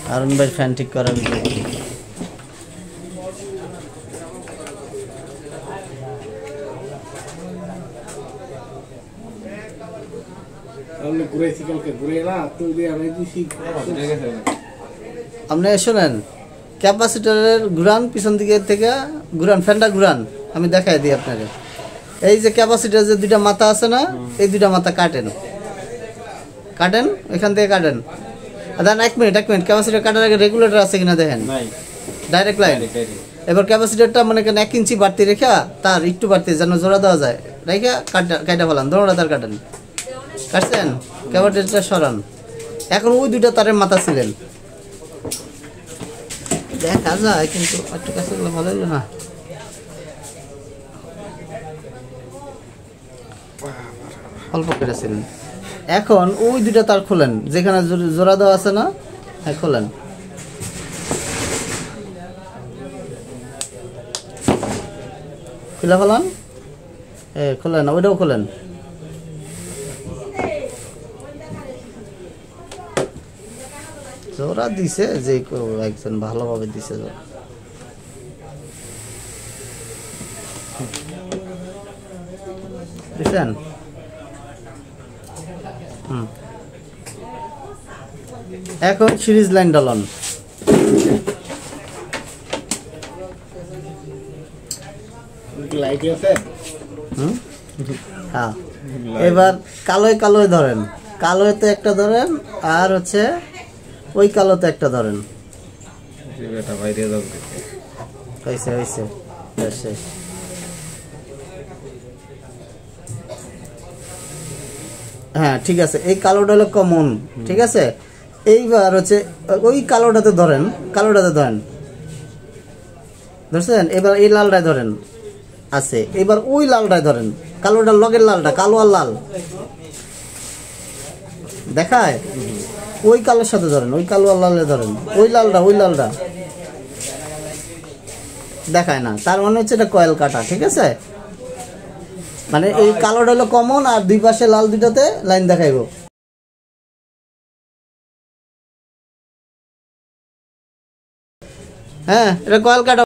হারুন ভাই ফ্যান ঠিক করার বিষয় আপনি শোনেন, ক্যাপাসিটরের ঘুরান, পিছন দিকে থেকে ঘুরান, ফ্যানটা ঘুরান, আমি দেখাই দিই আপনাকে। এই যে ক্যাপাসিটরের যে দুইটা মাথা আছে না, এই দুইটা মাথা কাটেন, কাটেন এখান থেকে কাটেন। দেন এক মিনিট ক্যাপাসিটর কাটার আগে রেগুলেটর আছে কিনা দেখেন, ডাইরেক্ট লাইন। এবার ক্যাপাসিটরটা মনে করেন 1 ইঞ্চি বাড়তি রেখা, তার একটু বাড়তি যেন জোড়া দেওয়া যায়, রেখা কাটা ফেলান, দোনোটা তার কাটেন। কাটছেন, ক্যাপাসিটরটা সরান। এখন ওই দুইটা তারের মাথা ছিলেন, দেখা যায় কিন্তু একটু কাছে গেলে ভালো হলো না। অল্প কেটেছিলেন। এখন ওই দুইটা তার খোলেন, যেখানে জোড়া দেওয়া আছে না, হ্যাঁ খোলেন। খুলে ফেলান, খোলেন, ওইটাও খোলেন। জোড়া দিছে, যে একজন ভালোভাবে দিছে জোড়া। দিছেন? এখন সিরিজ লাইন ডালন। হ্যাঁ, এবার কালোয় ধরেন, কালোতে একটা ধরেন, আর হচ্ছে ওই কালোতে একটা ধরেন। হ্যাঁ ঠিক আছে, এই কালোটা হলো কমন, ঠিক আছে। এইবার হচ্ছে ওই কালোটাতে ধরেন, ধরছেন। এবার এই লালটায় ধরেন, আছে। এবার ওই লালটায় ধরেন, কালোটার লগের লালটা, কালো আর লাল দেখায়, ওই কালোর সাথে ধরেন, ওই কালো আর লালে ধরেন, ওই লালটা দেখায় না, তার মানে হচ্ছে এটা কয়েল কাটা, ঠিক আছে। মানে এই কালোটা হলো কমন, আর দুই পাশে লাল দুইটাতে লাইন দেখাইব। হ্যাঁ, এটা কয়েল কাটা।